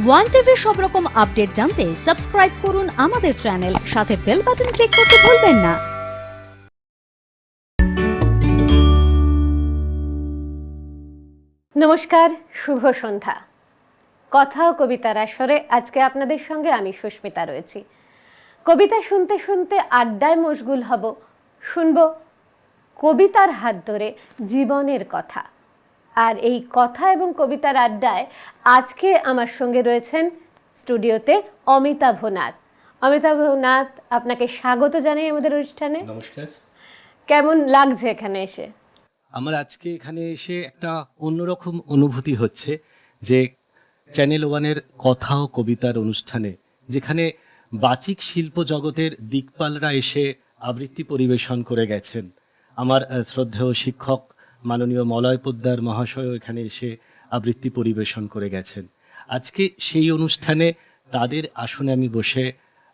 One টিভির সব রকম আপডেট জানতে সাবস্ক্রাইব করুন আমাদের চ্যানেল, সাথে বেল বাটন ক্লিক করতে ভুলবেন না। নমস্কার, শুভ সন্ধ্যা। কথা ও কবিতার আসরে আজকে আপনাদের সঙ্গে আমি সুস্মিতা রয়েছি। কবিতা শুনতে শুনতে আড্ডায় মশগুল হব, শুনব কবিতার হাত ধরে জীবনের কথা। আর এই কথা এবং কবিতার আড্ডায় আজকে আমার সঙ্গে রয়েছেন স্টুডিওতে অমিতাভ নাথ। অমিতাভ নাথ, আপনাকে স্বাগত জানাই আমাদের অনুষ্ঠানে। নমস্কার। কেমন লাগছে এখানে এসে? আমার আজকে এখানে এসে একটা অন্যরকম অনুভূতি হচ্ছে যে চ্যানেল ওয়ানের কথা ও কবিতার অনুষ্ঠানে, যেখানে বাচিক শিল্প জগতের দিকপালরা এসে আবৃত্তি পরিবেশন করে গেছেন। আমার শ্রদ্ধেয় শিক্ষক মাননীয় মলয় পোদ্দার মহাশয় এখানে এসে আবৃত্তি পরিবেশন করে গেছেন। আজকে সেই অনুষ্ঠানে তাদের আসনে আমি বসে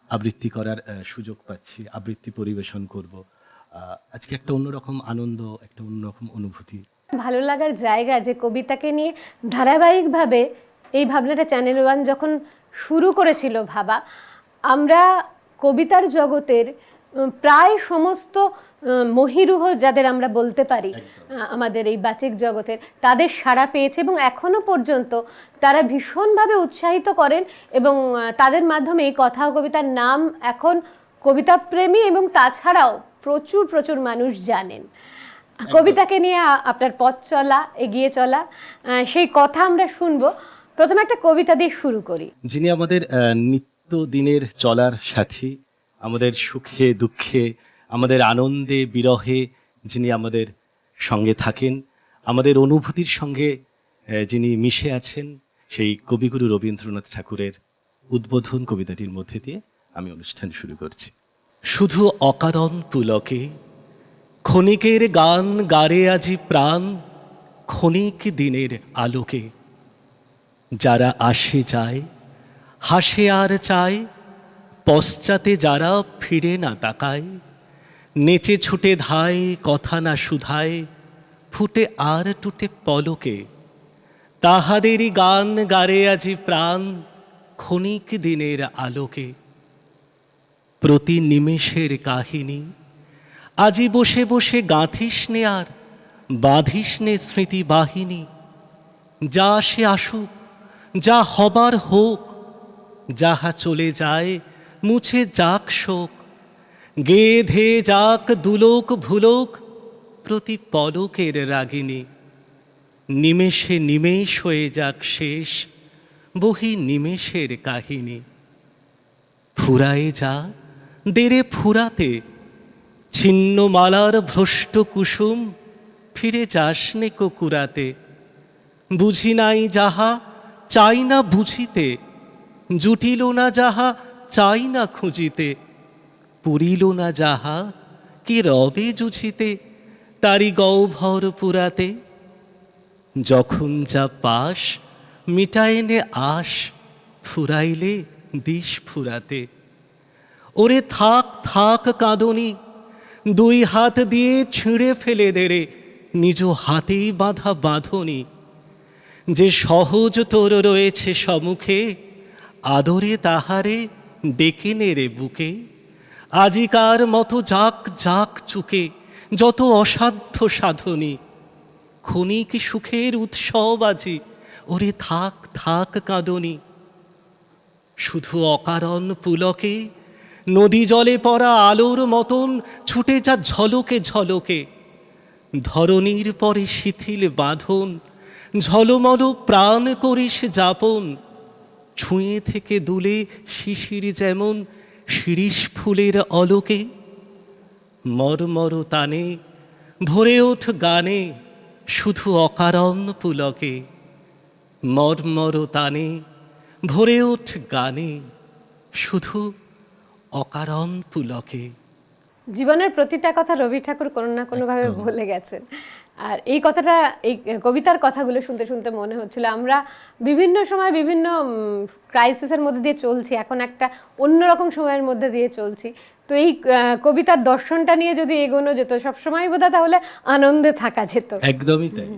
আবৃত্তি করার সুযোগ পাচ্ছি, আবৃত্তি পরিবেশন করব। আজকে একটা অন্যরকম আনন্দ, একটা অন্যরকম অনুভূতি, ভালো লাগার জায়গা যে কবিতাকে নিয়ে ধারাবাহিকভাবে এই ভাবনাটা চ্যানেল ওয়ান যখন শুরু করেছিল ভাবা, আমরা কবিতার জগতের প্রায় সমস্ত মহিরুহ যাদের আমরা বলতে পারি আমাদের এই বাচিক জগতের, তাদের সাড়া পেয়েছে এবং এখনো পর্যন্ত তারা ভীষণভাবে উৎসাহিত করেন এবং তাদের মাধ্যমে এই কথা ও কবিতার নাম এখন কবিতা প্রেমী এবং তাছাড়াও প্রচুর প্রচুর মানুষ জানেন। কবিতাকে নিয়ে আপনার পথ চলা, এগিয়ে চলা, সেই কথা আমরা শুনবো। প্রথমে একটা কবিতা দিয়ে শুরু করি। যিনি আমাদের নিত্যদিনের চলার সাথী, আমাদের সুখে দুঃখে, আমাদের আনন্দে বিরহে যিনি আমাদের সঙ্গে থাকেন, আমাদের অনুভূতির সঙ্গে যিনি মিশে আছেন, সেই কবিগুরু রবীন্দ্রনাথ ঠাকুরের উদ্বোধন কবিতাটির মধ্যে দিয়ে আমি অনুষ্ঠান শুরু করছি। শুধু অকারণ পুলকে ক্ষণিকের গান গারে আজি প্রাণ, ক্ষণিক দিনের আলোকে। যারা আসে যায়, হাসে আর চায়, পশ্চাতে যারা ফিরে না তাকায়, নেচে ছুটে ধায় কথা না শুধায়, ফুটে আর টুটে পলকে। তাহাদেরই গান গারে আজি প্রাণ, ক্ষণিক দিনের আলোকে। প্রতি নিমেষের কাহিনী আজি বসে বসে গাঁথিস নে আর বাঁধিস নে স্মৃতি বাহিনী। যা আসে আসুক, যা হবার হোক, যাহা চলে যায় মুছে যাক শোক। গে ধে যাক দুলোক ভুলোক, প্রতি পলকের রাগিনী। নিমেষে নিমেষ হয়ে যাক শেষ, বহি নিমেষের কাহিনী। ফুরায়ে যা দেরে ফুরাতে, ছিন্ন মালার ভ্রষ্ট কুসুম, ফিরে যাস নে কুকুরাতে। বুঝি নাই যাহা চাই না বুঝিতে, জুটিল না যাহা চাই না খুঁজিতে। পুরিল না যাহা কি রবে জুঝিতে, তারি গহ্বর পুরাতে। যখন যা পাস মিটায় নে আশ, ফুরাইলে দিস ফুরাতে। ওরে থাক থাক কাঁদনি, দুই হাত দিয়ে ছিঁড়ে ফেলে দেরে নিজ হাতেই বাঁধা বাঁধনি। যে সহজ তোর রয়েছে সম্মুখে, আদরে তাহারে ডেকে নেড়ে বুকে। আজিকার মতো যাক যাক চুকে, যত অসাধ্য সাধনী। ক্ষণিক সুখের উৎসব আজি, ওরে থাক থাক কাঁদনি। শুধু অকারণ পুলকে নদী জলে পড়া আলোর মতন ছুটে যা ঝলকে ঝলকে। ধরণীর পরে শিথিল বাঁধন, ঝলমল প্রাণ করিস যাপন। ছুঁয়ে থেকে দুলে শিশির যেমন শিরিষ ফুলের অলোকে। মরমর তানে ভরে ওঠ গানে, শুধু অকারণ পুলকে। মরমর তানে ভরে ওঠ গানে, শুধু অকারণ পুলকে। জীবনের প্রতিটা কথা রবি ঠাকুর কোনো না কোনোভাবে বলে গেছেন। আর এই কথাটা, এই কবিতার কথাগুলো শুনতে শুনতে মনে হচ্ছিল আমরা বিভিন্ন সময় বিভিন্ন ক্রাইসিসের মধ্যে দিয়ে চলছি, এখন একটা অন্যরকম সময়ের মধ্যে দিয়ে চলছি। তো এই কবিতার দর্শনটা নিয়ে যদি এগোনো যেত সবসময় বোধহয়, তাহলে আনন্দে থাকা যেত। একদমই তাই,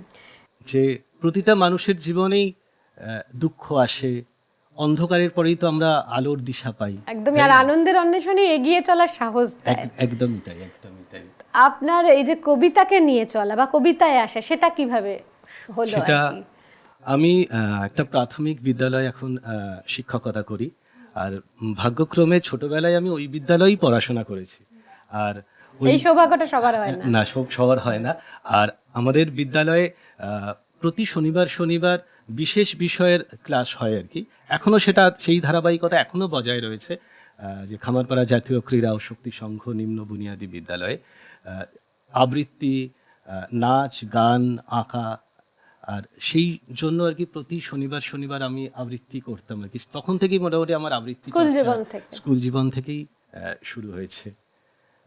যে প্রতিটা মানুষের জীবনেই দুঃখ আসে, অন্ধকারের পরেই তো আমরা আলোর দিশা পাই। একদমই, আর আনন্দের অন্বেষণে এগিয়ে চলার সাহস দেয়। একদমই তাই, একদমই তাই। আপনার এই যে কবিতাকে নিয়ে চলা বা কবিতায় আসা, সেটা কিভাবে হলো? সেটা আর কি? আমি একটা প্রাথমিক বিদ্যালয়ে এখন শিক্ষকতা করি, আর ভাগ্যক্রমে ছোটবেলায় আমি ওই বিদ্যালয়েই পড়াশোনা করেছি। আর এই সৌভাগ্যটা সবার হয় না। না, সবার হয় না। আর আমাদের বিদ্যালয়ে প্রতি শনিবার শনিবার বিশেষ বিষয়ের ক্লাস হয় আর কি। এখনো সেটা সেই ধারাবাহিকতা এখনো বজায় রয়েছে, যে খামারপাড়া জাতীয় ক্রীড়া ও শক্তি সংঘ নিম্ন বুনিয়াদী বিদ্যালয়ে আবৃত্তি, নাচ, গান, আঁকা। আর সেই জন্য আর কি প্রতি শনিবার শনিবার আমি আবৃত্তি করতাম আর কি। তখন থেকেই মোটামুটি আমার আবৃত্তি স্কুল চর্চা জীবন থেকে? স্কুল জীবন থেকেই শুরু হয়েছে।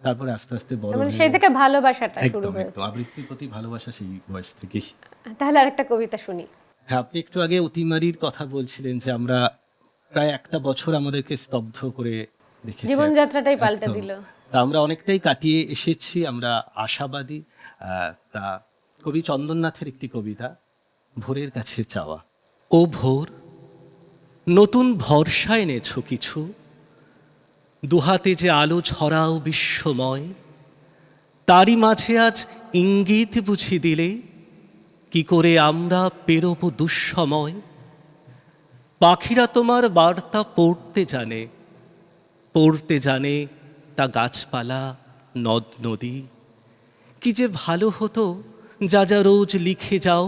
তারপরে আস্তে আস্তে বড় মানে হয়ে সেই থেকে ভালোবাসাটা শুরু একদম হয়েছে। একদম আবৃত্তির প্রতি ভালোবাসা সেই বয়স থেকেই। তাহলে আরেকটা কবিতা শুনি। হ্যাঁ, আপনি একটু আগে অতিমারির কথা বলছিলেন যে আমরা প্রায় একটা বছর আমাদেরকে স্তব্ধ করে রেখেছে, জীবনযাত্রাটাই পাল্টে একদম। দিল। তা আমরা অনেকটাই কাটিয়ে এসেছি, আমরা আশাবাদী। তা কবি চন্দননাথের একটি কবিতা, ভোরের কাছে চাওয়া। ও ভোর, নতুন ভরসা এনেছ কিছু, দুহাতে যে আলো ছড়াও বিশ্বময়, তারই মাঝে আজ ইঙ্গিত বুঝি দিলে, কি করে আমরা পেরোব দুঃসময়। পাখিরা তোমার বার্তা পড়তে জানে তা গাছপালা, নদ নদী। কি যে ভালো হতো যা যা রোজ লিখে যাও,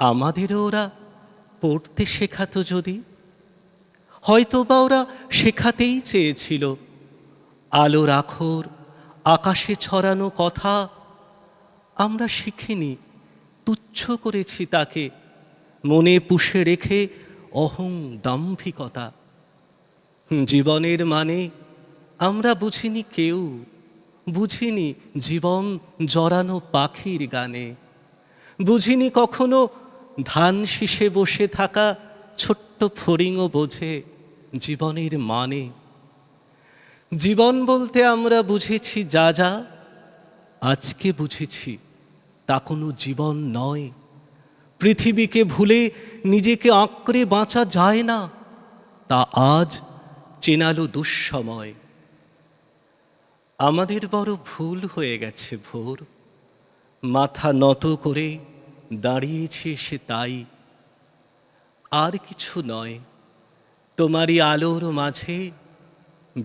আমাদেরও ওরা পড়তে শেখাতো যদি। হয়তো বা ওরা শেখাতেই চেয়েছিল আলোর আখর, আকাশে ছড়ানো কথা। আমরা শিখিনি, তুচ্ছ করেছি তাকে, মনে পুষে রেখে অহং দাম্ভিকতা। জীবনের মানে আমরা বুঝিনি কেউ, বুঝিনি জীবন জড়ানো পাখির গানে, বুঝিনি কখনো ধান শীষে বসে থাকা ছোট্ট ফড়িংও বোঝে জীবনের মানে। জীবন বলতে আমরা বুঝেছি যা যা, আজকে বুঝেছি তা কোনো জীবন নয়। পৃথিবীকে ভুলে নিজেকে আঁকড়ে বাঁচা যায় না, তা আজ চেনালো দুঃসময়। আমাদের বড় ভুল হয়ে গেছে ভোর, মাথা নত করে দাঁড়িয়েছে সে তাই। আর কিছু নয়, তোমারই আলোর মাঝে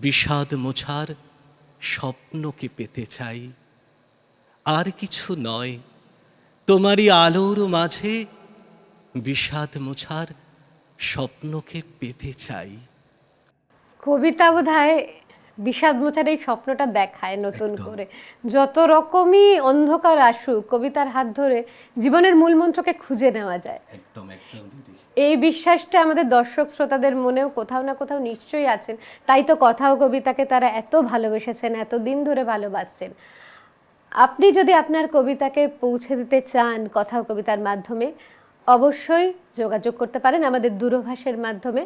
বিষাদ মোছার স্বপ্নকে পেতে চাই। আর কিছু নয়, তোমারই আলোর মাঝে বিষাদ মোছার স্বপ্নকে পেতে চাই। কবিতা বোধহয় বিষাদ মোছার এই স্বপ্নটা দেখায় নতুন করে। যত রকমই অন্ধকার আসুক, কবিতার হাত ধরে জীবনের মূল মন্ত্রকে খুঁজে নেওয়া যায়। একদম একদম দিদি। এই বিশ্বাসটা আমাদের দর্শক শ্রোতাদের মনেও কোথাও না কোথাও নিশ্চয়ই আছেন। তাই তো কথা ও কবিতাকে তারা এত ভালোবেসেছেন, এত দিন ধরে ভালোবাসছেন। আপনি যদি আপনার কবিতাকে পৌঁছে দিতে চান কথা ও কবিতার মাধ্যমে, অবশ্যই যোগাযোগ করতে পারেন আমাদের দূরভাষের মাধ্যমে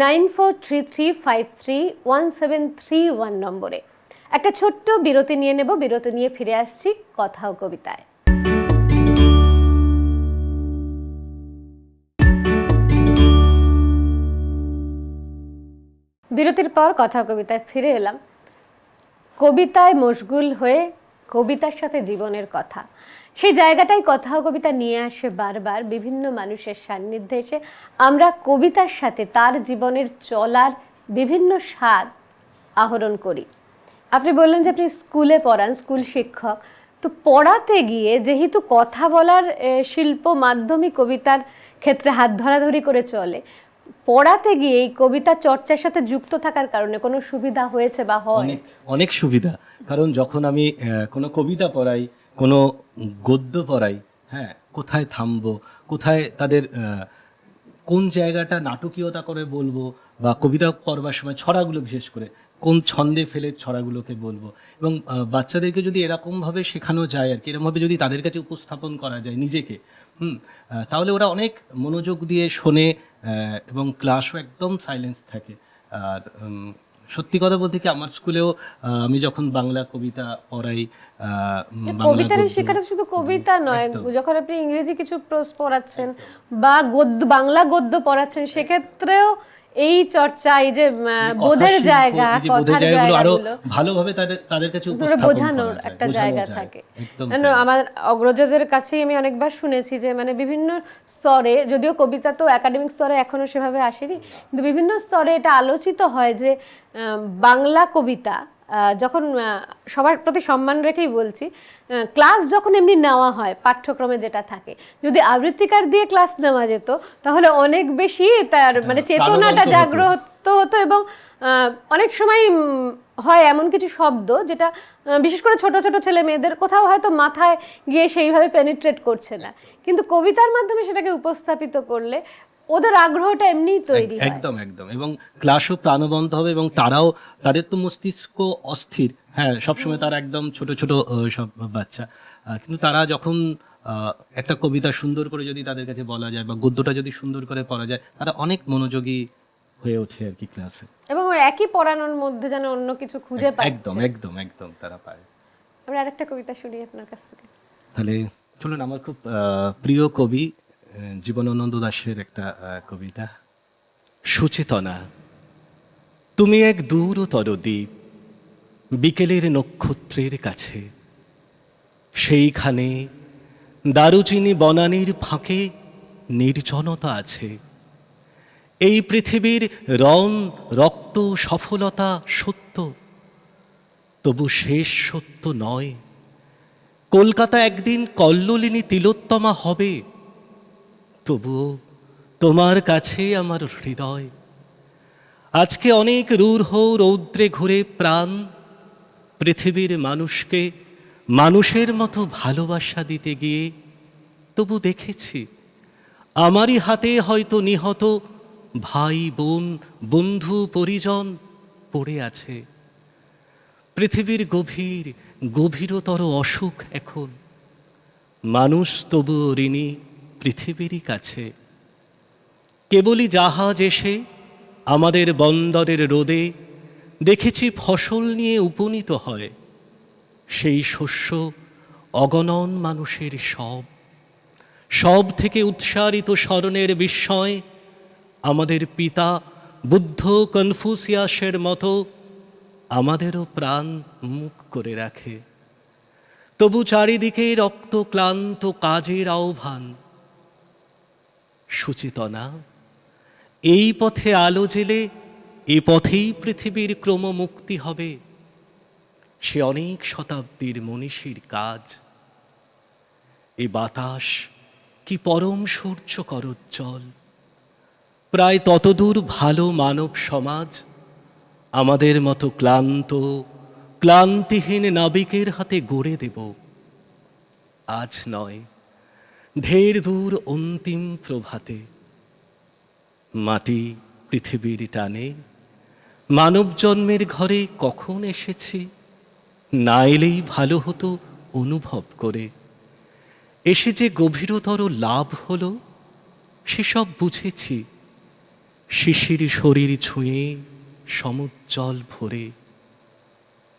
9433531731 নম্বরে। একটা ছোট্ট বিরতি নিয়ে নেব, বিরতি নিয়ে ফিরে আসছি কথা ও কবিতায়। বিরতির পর কথা ও কবিতায় ফিরে এলাম। কবিতায় মশগুল হয়ে কবিতার সাথে জীবনের কথা, সেই জায়গাটাই কথা ও কবিতা নিয়ে আসে বারবার। বিভিন্ন মানুষের সান্নিধ্যে এসে আমরা কবিতার সাথে তার জীবনের চলার বিভিন্ন স্বাদ আহরণ করি। আপনি বললেন যে আপনি স্কুলে পড়ান, স্কুল শিক্ষক। তো পড়াতে গিয়ে যেহেতু কথা বলার শিল্প মাধ্যমিক কবিতার ক্ষেত্রে হাত ধরাধরি করে চলে, পড়াতে গিয়ে এই কবিতা চর্চার সাথে যুক্ত থাকার কারণে কোনো সুবিধা হয়েছে বা হয়? অনেক অনেক সুবিধা। কারণ যখন আমি কোনো কবিতা পড়াই, কোনো গদ্য পড়াই, হ্যাঁ, কোথায় থামবো, কোথায় তাদের কোন জায়গাটা নাটকীয়তা করে বলবো, বা কবিতা পড়বার সময় ছড়াগুলো বিশেষ করে কোন ছন্দে ফেলে ছড়াগুলোকে বলবো, এবং বাচ্চাদেরকে যদি এরকমভাবে শেখানো যায় আর কি, এরকমভাবে যদি তাদের কাছে উপস্থাপন করা যায় নিজেকে, তাহলে ওরা অনেক মনোযোগ দিয়ে শোনে, এবং ক্লাসও একদম সাইলেন্স থাকে। আর সত্যি কথা বলতে কি আমার স্কুলেও আমি যখন বাংলা কবিতা পড়াই বাংলা কবিতার গদ্য, শেখাটা শুধু কবিতা নয়, একদম। যখন আপনি ইংরেজি কিছু প্রোজ পড়াচ্ছেন বা বাংলা গদ্য পড়াচ্ছেন, সেক্ষেত্রেও এই চর্চা, এই যে বোধের কথাশিল্প, জায়গা, এই যে বোধের কথার জায়গাগুলো আরো জায়গাগুলো ভালোভাবে তাদের কাছে পুরো উপস্থাপন বোঝানোর করা যায়, একটা বোঝানো জায়গা যায়। থাকে। একদম কেন তাই। আমার অগ্রজদের কাছেই আমি অনেকবার শুনেছি যে মানে বিভিন্ন স্তরে, যদিও কবিতা তো একাডেমিক স্তরে এখনো সেভাবে আসেনি, কিন্তু বিভিন্ন স্তরে এটা আলোচিত হয় যে বাংলা কবিতা যখন সবার প্রতি সম্মান রেখেই বলছি, ক্লাস যখন এমনি নেওয়া হয় পাঠ্যক্রমে যেটা থাকে, যদি আবৃত্তিকার দিয়ে ক্লাস নেওয়া যেত তাহলে অনেক বেশি তার মানে চেতনাটা প্রাণবন্ত হতো। জাগ্রত হতো। এবং অনেক সময় হয় এমন কিছু শব্দ যেটা বিশেষ করে ছোট ছোট ছেলে মেয়েদের কোথাও হয়তো মাথায় গিয়ে সেইভাবে পেনিট্রেট করছে না, কিন্তু কবিতার মাধ্যমে সেটাকে উপস্থাপিত করলে ওদের আগ্রহটা এমনিই তৈরি হয়। একদম একদম, এবং ক্লাসও প্রাণবন্ত হবে, এবং তাদের তো মস্তিষ্ক অস্থির, হ্যাঁ সবসময় তারা একদম ছোট ছোট সব বাচ্চা, কিন্তু তারা যখন একটা কবিতা সুন্দর করে যদি তাদের কাছে বলা যায় বা গদ্যটা যদি সুন্দর করে পড়া যায়, তারা অনেক মনোযোগী হয়ে ওঠে আর কি ক্লাসে। এবং ওই একই পড়ানোর মধ্যে যেন অন্য কিছু খুঁজে একদম পাচ্ছে। একদম একদম তারা পায়। আমরা আরেকটা কবিতা শুনি আপনার কাছ থেকে। তাহলে চলুন, আমার খুব প্রিয় কবি জীবনানন্দ দাশের একটা কবিতা, সুচেতনা। তুমি এক দূরতর দ্বীপ, বিকেলের নক্ষত্রের কাছে, সেইখানে দারুচিনি বনানীর ফাঁকে নির্জনতা আছে। এই পৃথিবীর রণ রক্ত সফলতা সত্য, তবু শেষ সত্য নয়। কলকাতা একদিন কল্লোলিনী তিলোত্তমা হবে, তবুও তোমার কাছে আমার হৃদয়। আজকে অনেক রূঢ় রৌদ্রে ঘুরে প্রাণ, পৃথিবীর মানুষকে মানুষের মতো ভালোবাসা দিতে গিয়ে তবু দেখেছি আমারই হাতে হয়তো নিহত ভাই বোন বন্ধু পরিজন পড়ে আছে। পৃথিবীর গভীর গভীরতর অসুখ এখন, মানুষ তবুও ঋণী পৃথিবীরই কাছে। কেবলই জাহাজ এসে আমাদের বন্দরের রোদে দেখেছি ফসল নিয়ে উপনীত হয়, সেই শস্য অগণন মানুষের সব থেকে উৎসারিত স্মরণের বিস্ময় আমাদের পিতা বুদ্ধ কনফুসিয়াসের মতো আমাদেরও প্রাণ মুখ করে রাখে। তবু চারিদিকে রক্ত ক্লান্ত কাজের আহ্বান। সুচেতনা, এই পথে আলো জেলে এ পথেই পৃথিবীর ক্রমমুক্তি হবে। সে অনেক শতাব্দীর মনীষীর কাজ। এ বাতাস কি পরম সূর্য করোজ্জ্বল, প্রায় ততদূর ভালো মানব সমাজ আমাদের মতো ক্লান্তিহীন নাবিকের হাতে গড়ে দেব। আজ নয়, ঢের দূর অন্তিম প্রভাতে। মাটি পৃথিবীর টানে মানব জন্মের ঘরে কখন এসেছি, না এলেই ভালো হতো অনুভব করে। এসে যে গভীরতর লাভ হলো সেসব বুঝেছি, শিশির শরীর ছুঁয়ে সমুজ্জ্বল ভরে।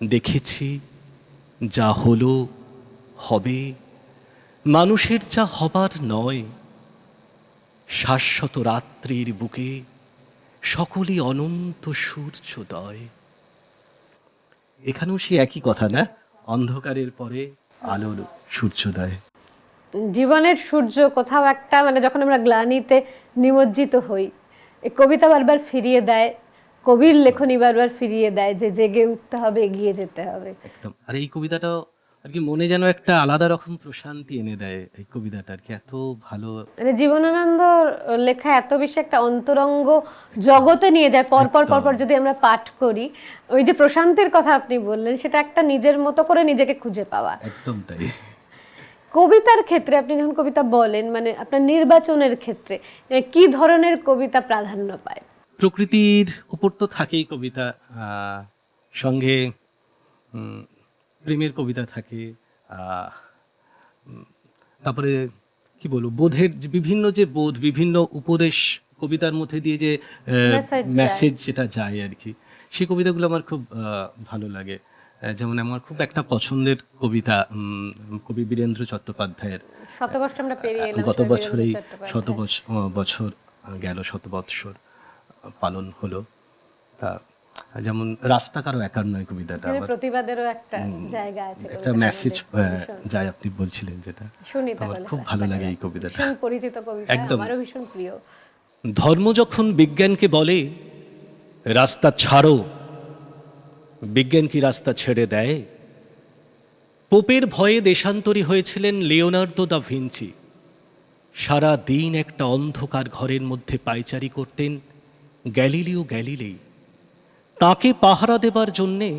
দেখেছি যা হলো হবে মানুষের যা হবার নয়। শাশ্বত রাত্রির বুকে সকলই অনন্ত সূর্যোদয়। এখানেও সে একই কথা না, অন্ধকারের পরে আলোর সূর্যোদয়। জীবনের সূর্য কোথাও একটা মানে যখন আমরা গ্লানিতে নিমজ্জিত হই, এই কবিতা বারবার ফিরিয়ে দেয়, কবির লেখনী বারবার ফিরিয়ে দেয় যে জেগে উঠতে হবে, এগিয়ে যেতে হবে। একদম। আর এই কবিতাটাও আর কি মনে যেন একটা আলাদা রকম প্রশান্তি এনে দেয়। এই কবিতাটা আর কি এত ভালো, মানে জীবনানন্দ লেখা এত বেশি একটা অন্তরঙ্গ জগতে নিয়ে যায়। পরপর যদি আমরা পাঠ করি, ওই যে প্রশান্তির কথা আপনি বললেন, সেটা একটা নিজের মতো করে নিজেকে খুঁজে পাওয়া। একদম তাই। কবিতার ক্ষেত্রে আপনি যখন কবিতা বলেন, মানে আপনার নির্বাচনের ক্ষেত্রে কি ধরনের কবিতা প্রাধান্য পায়? প্রকৃতির উপর তো থাকেই কবিতা, সঙ্গে প্রেমের কবিতা থাকে, তারপরে কি বলবো, বোধের যে বিভিন্ন উপদেশ কবিতার মধ্যে দিয়ে যে Message মেসেজ যেটা যায় আর কি, সেই কবিতাগুলো আমার খুব ভালো লাগে। যেমন আমার খুব একটা পছন্দের কবিতা কবি বীরেন্দ্র চট্টোপাধ্যায়ের শতবর্ষ আমরা পেরিয়ে এলাম, গত শহীদ বছরেই বীরেন্দ্র চট্টোপাধ্যায়। বছর গেল, 100 বৎসর পালন হলো। তা যেমন রাস্তা কারো একার নয় কবিতাটা এখানে আবার প্রতিবাদেরও একটা জায়গা আছে, একটা কবিতার মেসেজ মধ্যে। ভীষণ। যায়, আপনি বলছিলেন যেটা শুনি আমার তাহলে খুব ভালো লাগে এই কবিতাটা। ভীষণ পরিচিত কবিতা, একদম। আমারও ভীষণ প্রিয়। ধর্ম যখন বিজ্ঞানকে বলে রাস্তা ছাড়ো, বিজ্ঞান কি রাস্তা ছেড়ে দেয়? পোপের ভয়ে দেশান্তরী হয়েছিলেন লিওনার্দো দা ভিঞ্চি। সারা দিন একটা অন্ধকার ঘরের মধ্যে পায়চারি করতেন গ্যালিলিও গ্যালিলেই। তাকে পাহারা দেবার জন্যে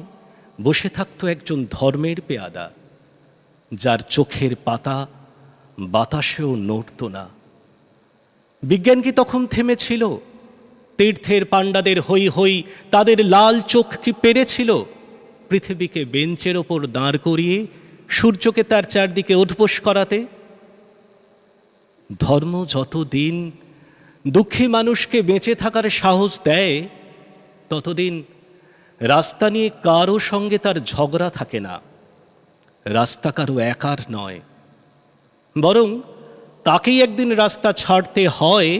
বসে থাকতো একজন ধর্মের পেয়াদা, যার চোখের পাতা বাতাসেও নড়ত না। বিজ্ঞান কি তখন থেমেছিল? তীর্থের পাণ্ডাদের হই হই, তাদের লাল চোখ কি পেরেছিল পৃথিবীকে বেঞ্চের ওপর দাঁড় করিয়ে সূর্যকে তার চারদিকে উঠবোস করাতে? ধর্ম যতদিন দুঃখী মানুষকে বেঁচে থাকার সাহস দেয়, ততদিন রাস্তা নিয়ে কারো সঙ্গে তার ঝগড়া থাকে না। রাস্তা কারো একার নয়, বরং তাকেই একদিন রাস্তা ছাড়তে হয়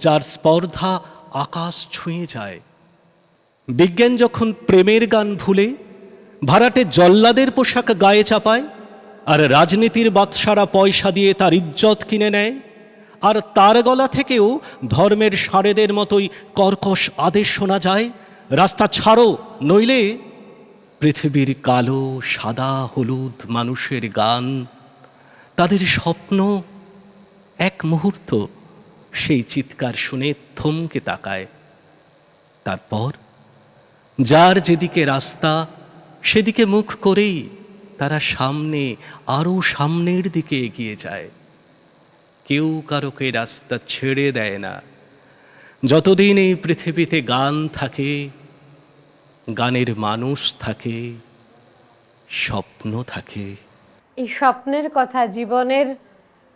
যার স্পর্ধা আকাশ ছুঁয়ে যায়। বিজ্ঞান যখন প্রেমের গান ভুলে ভাড়াটে জল্লাদের পোশাক গায়ে চাপায়, আর রাজনীতির বাদশারা পয়সা দিয়ে তার ইজ্জত কিনে নেয়, আর তার গলা থেকেও ধর্মের ষাঁড়েদের মতোই কর্কশ আদেশ শোনা যায়, রাস্তা ছাড়ো নইলে পৃথিবীর কালো সাদা হলুদ মানুষের গান, তাদের স্বপ্ন এক মুহূর্ত সেই চিৎকার শুনে থমকে তাকায়। তারপর যার যেদিকে রাস্তা সেদিকে মুখ করেই তারা সামনে, আরও সামনের দিকে এগিয়ে যায়। কেউ কারোকে রাস্তা ছেড়ে দেয় না। যতদিন এই পৃথিবীতে গান থাকে, গানের মানুষ থাকে, স্বপ্ন থাকে। এই স্বপ্নের কথা, জীবনের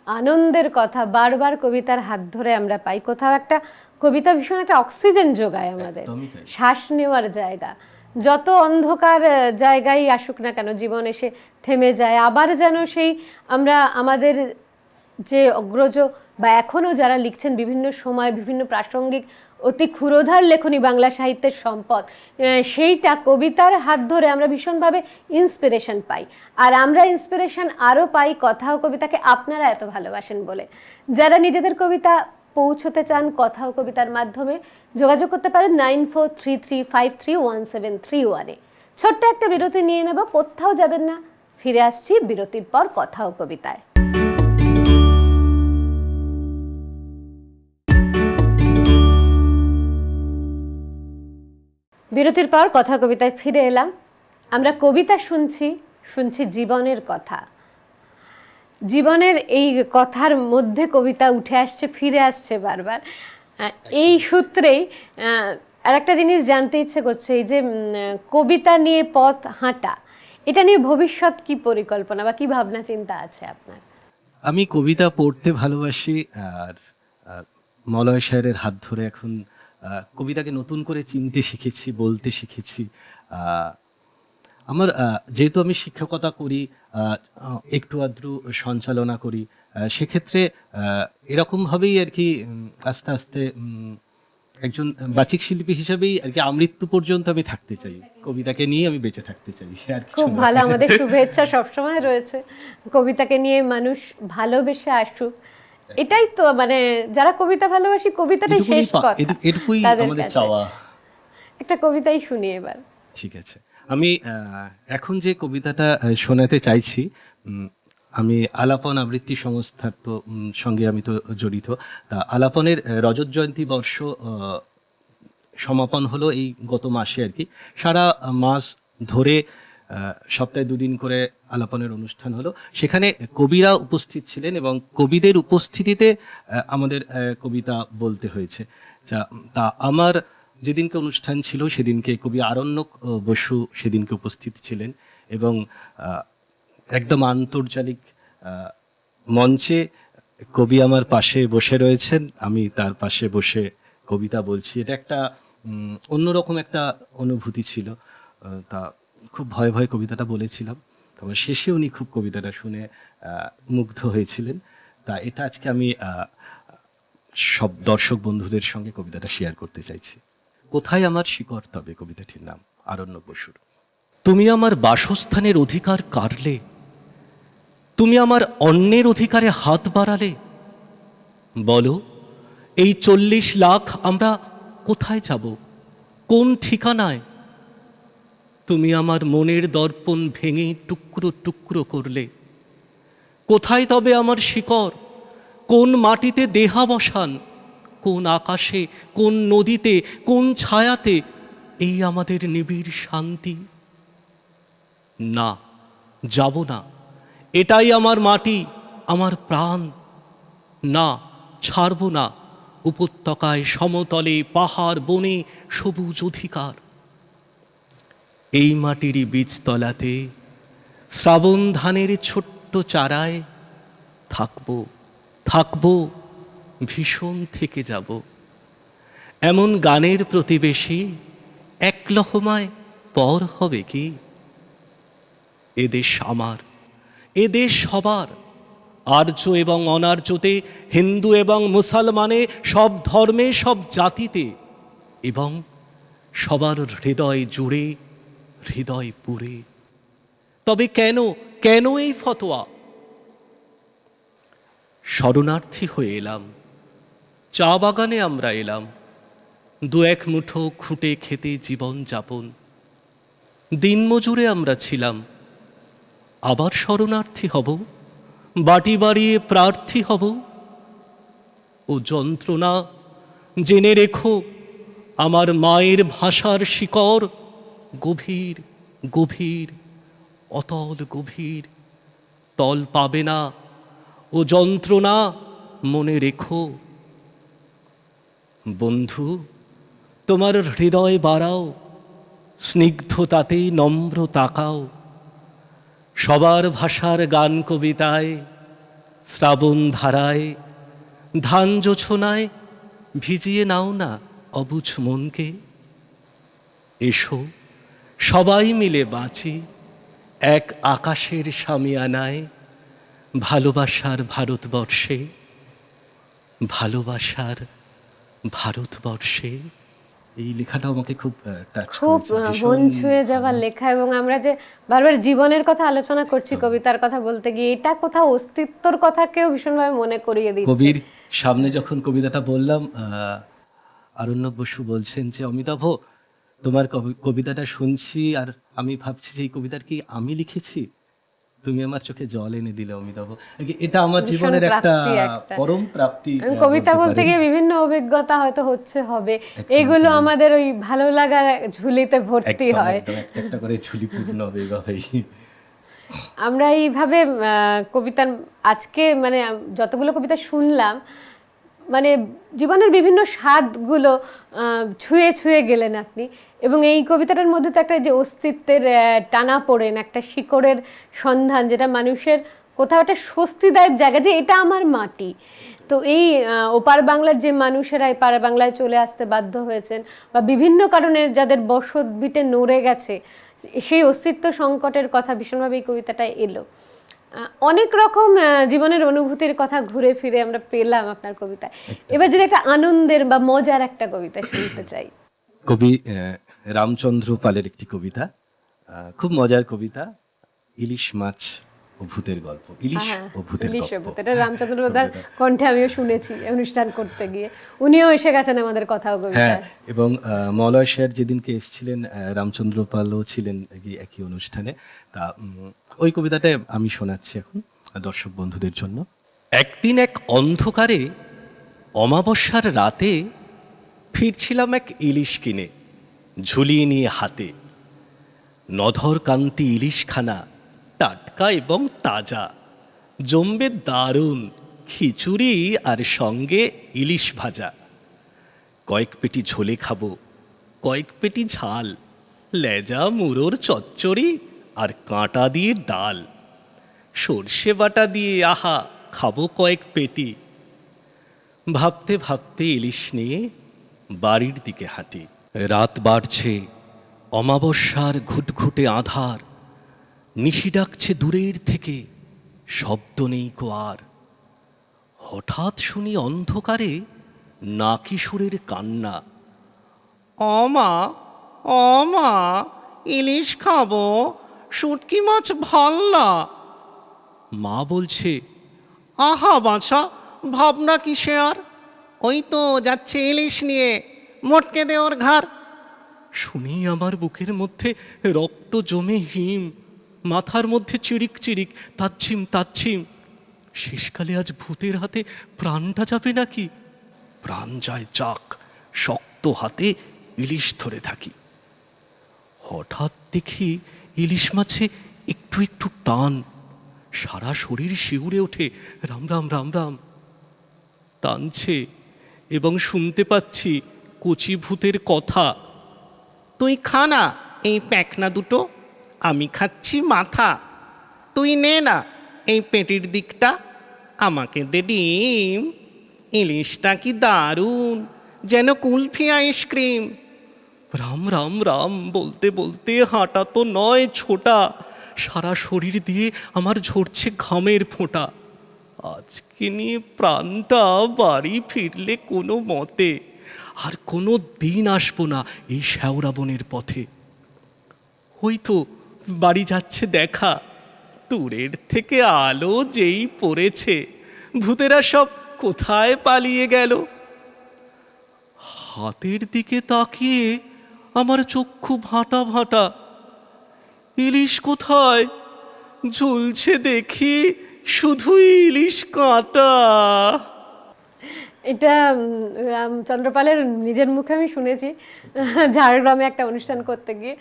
আনন্দের কথা বারবার কবিতার হাত ধরে আমরা পাই। কোথাও একটা কবিতা ভীষণ একটা অক্সিজেন যোগায় আমাদের, একদমই তাই। শ্বাস নেওয়ার জায়গা। যত অন্ধকার জায়গায় আসুক না কেন, জীবন এসে থেমে যায়, আবার যেন সেই আমরা আমাদের যে অগ্রজ বা এখনও যারা লিখছেন বিভিন্ন সময় বিভিন্ন প্রাসঙ্গিক অতি ক্ষুরোধার লেখনী বাংলা সাহিত্যের সম্পদ, সেইটা কবিতার হাত ধরে আমরা ভীষণভাবে ইন্সপিরেশন পাই। আর আমরা ইন্সপিরেশন আরও পাই কথা ও কবিতাকে আপনারা এত ভালোবাসেন বলে। যারা নিজেদের কবিতা পৌঁছতে চান কথা ও কবিতার মাধ্যমে, যোগাযোগ করতে পারেন 9433531731-এ। ছোট্ট একটা বিরতি নিয়ে নেব, কোথাও যাবেন না, ফিরে আসছি বিরতির পর কথা ও কবিতায়। বিরতির পর কথা কবিতায় ফিরে এলাম। আমরা কবিতা শুনছি জীবনের কথা। জীবনের এই কথার মধ্যে কবিতা উঠে আসছে, ফিরে আসছে বারবার। এই সূত্রেই আর একটা জিনিস জানতে ইচ্ছে করছে, এই যে কবিতা নিয়ে পথ হাঁটা, এটা নিয়ে ভবিষ্যৎ কি পরিকল্পনা বা কি ভাবনা চিন্তা আছে আপনার? আমি কবিতা পড়তে ভালোবাসি, আর মলয় স্যারের হাত ধরে এখন কবিতাকে নতুন করে চিনতে শিখেছি, বলতে শিখেছি। আমার যেহেতু আমি শিক্ষকতা করি, একটু আধটু সঞ্চালনা করি, সেক্ষেত্রে এরকমভাবেই আর কি আস্তে আস্তে একজন বাচিক শিল্পী হিসেবেই আর কি আমৃত্যু পর্যন্ত আমি থাকতে চাই, কবিতাকে নিয়ে আমি বেঁচে থাকতে চাই। আর কিছু খুব না। ভালো, আমাদের শুভেচ্ছা সবসময় রয়েছে কবিতাকে নিয়ে মানুষ ভালোবেসে আসুক। এটাই তো মানে যারা কবিতা ভালোবাসি, কবিতাটাই শেষ কথা, এটুকুই তাদের আমাদের কাছে। চাওয়া। একটা কবিতাই শুনি এবার। ঠিক আছে, আমি এখন যে কবিতাটা শোনাতে চাইছি, আমি আলাপন আবৃত্তি সংস্থার তো সঙ্গে আমি তো জড়িত। তা আলাপনের রজত জয়ন্তী বর্ষ সমাপন হলো এই গত মাসে আর কি। সারা মাস ধরে সপ্তাহে 2 দিন করে আলাপনের অনুষ্ঠান হলো। সেখানে কবিরা উপস্থিত ছিলেন এবং কবিদের উপস্থিতিতে আমাদের কবিতা বলতে হয়েছে। তা আমার যেদিনকে অনুষ্ঠান ছিল সেদিনকে কবি আরণ্যক বসু সেদিনকে উপস্থিত ছিলেন এবং একদম আন্তর্জালিক মঞ্চে কবি আমার পাশে বসে রয়েছেন, আমি তার পাশে বসে কবিতা বলছি। এটা একটা অন্যরকম একটা অনুভূতি ছিল। তা খুব ভয়ে ভয়ে কবিতাটা বলেছিলাম, তবে শেষে উনি খুব কবিতাটা শুনে মুগ্ধ হয়েছিলেন। তা এটা আজকে আমি সব দর্শক বন্ধুদের সঙ্গে কবিতাটা শেয়ার করতে চাইছি। কোথায় আমার শিকড় তবে, কবিতাটির নাম আরণ্যক বসুর। তুমি আমার বাসস্থানের অধিকার কাড়লে, তুমি আমার অন্যের অধিকারে হাত বাড়ালে। বলো, এই 40 লাখ আমরা কোথায় যাব, কোন ঠিকানায়? তুমি আমার মনের দর্পণ ভেঙে টুকরো টুকরো করলে। কোথায় তবে আমার শিকড়, কোন মাটিতে দেহাবসান, কোন আকাশে, কোন নদীতে, কোন ছায়াতে এই আমাদের নিবিড় শান্তি? না, যাব না, এটাই আমার মাটি, আমার প্রাণ। না, ছাড়ব না, উপত্যকায়, সমতলে, পাহাড়, বনে সবুজ অধিকার। এই মাটিরই বীজতলাতে, শ্রাবণ ধানের ছোট্ট চারায় থাকবো, থাকবো, ভীষণ থেকে যাব। এমন গানের প্রতিবেশী এক লহমায় পর হবে কি? এদেশ আমার, এদেশ সবার, আর্য এবং অনার্যতে, হিন্দু এবং মুসলমানে, সব ধর্মে, সব জাতিতে, এবং সবার হৃদয় জুড়ে, হৃদয় পুরে। তবে কেন, কেন এই ফতোয়া? শরণার্থী হয়ে এলাম, চা বাগানে আমরা এলাম, 2-1 মুঠো খুঁটে খেতে জীবন যাপন। দিনমজুরে আমরা ছিলাম, আবার শরণার্থী হব, বাটি বাড়িয়ে প্রার্থী হব। ও যন্ত্রণা, জেনে রেখো, আমার মায়ের ভাষার শিকড় গভীর, গভীর, অতল গভীর, তল পাবে না। ও যন্ত্রণা, মনে রেখো। বন্ধু, তোমার হৃদয় বাড়াও, স্নিগ্ধতাতেই নম্র তাকাও। সবার ভাষার গান কবিতায়, শ্রাবণ ধারায়, ধান জোছনায় ভিজিয়ে নাও না অবুঝ মনকে। এসো, সবাই মিলে বাঁচি এক আকাশের সামিয়ানায়, ভালোবাসার ভারতবর্ষে, ভালোবাসার ভারতবর্ষে। এই লেখাটা আমাকে খুব টাচ খুব করেছে, মন ছুঁয়ে যাওয়ার লেখা। এবং আমরা যে বারবার জীবনের কথা আলোচনা করছি কবিতার কথা বলতে গিয়ে, এটা কোথাও অস্তিত্বর কথাকেও ভীষণভাবে মনে করিয়ে দিচ্ছে। কবির সামনে যখন কবিতাটা বললাম, আরণ্যক বসু বলছেন যে অমিতাভ, তোমার কবিতাটা শুনছি আর আমি ভাবছি যে এই কবিতার কি আমি লিখেছি? তুমি আমার চোখে জল এনে দিলে অমিতাভ। এটা আমার জীবনের একটা পরম প্রাপ্তি। কবিতা বলতে গিয়ে বিভিন্ন অভিজ্ঞতা হয়তো হবে, এগুলো আমাদের ওই ভালো লাগার ঝুলিতে ভর্তি হয়, একটা করে ঝুলি পূর্ণ হবে এইভাবেই। আমরা এইভাবে কবিতার আজকে মানে যতগুলো কবিতা শুনলাম, মানে জীবনের বিভিন্ন স্বাদগুলো ছুঁয়ে ছুঁয়ে গেলেন আপনি। এবং এই কবিতাটার মধ্যে তো একটা যে অস্তিত্বের টানা পড়েন, একটা শিকড়ের সন্ধান, যেটা মানুষের কোথাও একটা স্বস্তিদায়ক জায়গা, যে এটা আমার মাটি। তো এই ওপার বাংলার যে মানুষেরা এপার বাংলায় চলে আসতে বাধ্য হয়েছেন, বা বিভিন্ন কারণে যাদের বসত ভিটে নড়ে গেছে, সেই অস্তিত্ব সংকটের কথা ভীষণভাবে এই কবিতাটায় এলো। অনেক রকম জীবনের অনুভূতির কথা ঘুরে ফিরে আমরা পেলাম আপনার কবিতায়। এবার যদি একটা আনন্দের বা মজার একটা কবিতা শুনতে চাই। কবি রামচন্দ্র পালের একটি কবিতা, খুব মজার কবিতা, ইলিশ মাছ ও ভূতের গল্প। ইলিশ ও ভূতের গল্প, এটা রামচন্দ্র পালের কণ্ঠে আমিও শুনেছি অনুষ্ঠান করতে গিয়ে, উনিও এসে গেছেন আমাদের কথাও কবিতা। এবং মলয় শের যেদিনকে এসেছিলেন, রামচন্দ্র পালও ছিলেন একই অনুষ্ঠানে। তা ওই কবিতাটা আমি শোনাচ্ছি এখন দর্শক বন্ধুদের জন্য। একদিন এক অন্ধকারে অমাবস্যার রাতে ফিরছিলাম এক ইলিশ কিনে, ঝুলিয়ে নিয়ে হাতে। নধর কান্তি ইলিশখানা, টাটকা এবং তাজা, জমবে দারুণ খিচুড়ি আর সঙ্গে ইলিশ ভাজা। কয়েক পেটি ঝোলে খাবো, কয়েক পেটি ঝাল, লেজা মুড়োর চচ্চড়ি আর কাঁটা দিয়ে ডাল, সর্ষে বাটা দিয়ে আহা খাবো কয়েক পেটি। ভাবতে ভাবতে ইলিশ নিয়ে বাড়ির দিকে হাঁটি। রাত বাড়ছে, অমাবস্যার ঘুটঘুটে আধার, নিশি ডাকছে দূরের থেকে, শব্দ নেই কো আর। হঠাৎ শুনি অন্ধকারে নাকিসুরের কান্না, অমা অমা, ইলিশ খাবো, শুটকি মাছ ভাল না। মা বলছে, আহা বাছা, ভাবনা কিসে আর, ওই তো যাচ্ছে ইলিশ নিয়ে, মোটকে দে ওর ঘাড়। শুনি আমার বুকের মধ্যে রক্ত জমে হিম, মাথার মধ্যে চিরিক চিরিক তাচ্ছিম তাচ্ছিম। শেষকালে আজ ভূতের হাতে প্রাণটা যাবে নাকি? প্রাণ যায় যাক, শক্ত হাতে ইলিশ ধরে থাকি। হঠাৎ দেখি ইলিশ মাছে একটু একটু টান, সারা শরীর শিউরে ওঠে, রাম রাম রাম রাম। টানছে এবং শুনতে পাচ্ছি কচি ভূতের কথা, তুই খা না এই প্যাকনা দুটো, আমি খাচ্ছি মাথা। তুই নে না এই পেটির দিকটা, আমাকে দে ডিম। ইলিশটা কি দারুণ, যেন কুলফি আইসক্রিম। রাম রাম রাম বলতে বলতে হাঁটা তো নয় ছোটা, সারা শরীর দিয়ে আমার ঝরছে ঘামের ফোঁটা। আজকে নিয়ে প্রাণটা বাড়ি ফিরলে কোনো মতে, আর কোনো দিন আসবো না এই শ্যাওড়া বনের পথে। ওই তো বাড়ি যাচ্ছে দেখা, দূরের থেকে আলো যেই পড়েছে, ভূতেরা সব কোথায় পালিয়ে গেল। হাতের দিকে তাকিয়ে আমার চক্ষু ভাঁটা ভাঁটা, ইলিশ কোথায়? ঝুলছে দেখি শুধুই ইলিশ কাঁটা। এটা রামচন্দ্রপালের নিজের মুখে আমি শুনেছি ঝাড়গ্রামে একটা অনুষ্ঠান করতে গিয়ে,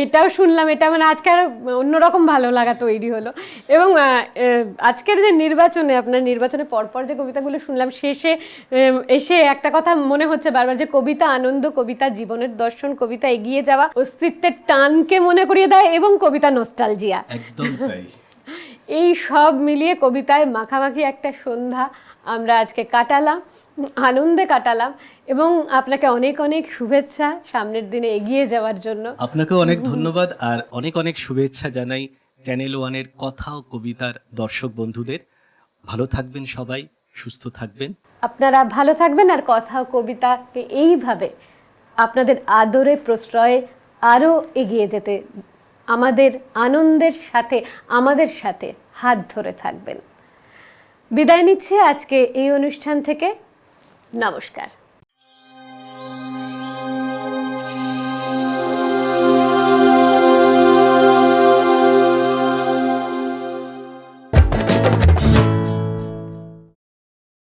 এটাও শুনলাম। এটা মানে আজকে আরো অন্যরকম ভালো লাগা তৈরি হলো। এবং আজকের যে নির্বাচনে, আপনার নির্বাচনে পরপর যে কবিতাগুলো শুনলাম, শেষে এসে একটা কথা মনে হচ্ছে বারবার, যে কবিতা আনন্দ, কবিতা জীবনের দর্শন, কবিতা এগিয়ে যাওয়া, অস্তিত্বের টানকে মনে করিয়ে দেয়, এবং কবিতা নস্টালজিয়া। একদম তাই। এই সব মিলিয়ে কবিতায় মাখামাখি একটা সন্ধ্যা আমরা আজকে কাটালাম, আনন্দে কাটালাম। এবং আপনাকে অনেক অনেক শুভেচ্ছা সামনের দিনে এগিয়ে যাওয়ার জন্য। আপনাকে অনেক ধন্যবাদ, আর অনেক অনেক শুভেচ্ছা জানাই চ্যানেল ওয়ানের কথা ও কবিতার দর্শক বন্ধুদের। ভালো থাকবেন সবাই, সুস্থ থাকবেন। আপনারা ভালো থাকবেন, আর কথা ও কবিতাকে এইভাবে আপনাদের আদরে প্রশ্রয়ে আরও এগিয়ে যেতে আমাদের আনন্দের সাথে, আমাদের সাথে হাত ধরে থাকবেন। বিদায় নিচ্ছি আজকে এই অনুষ্ঠান থেকে। নমস্কার।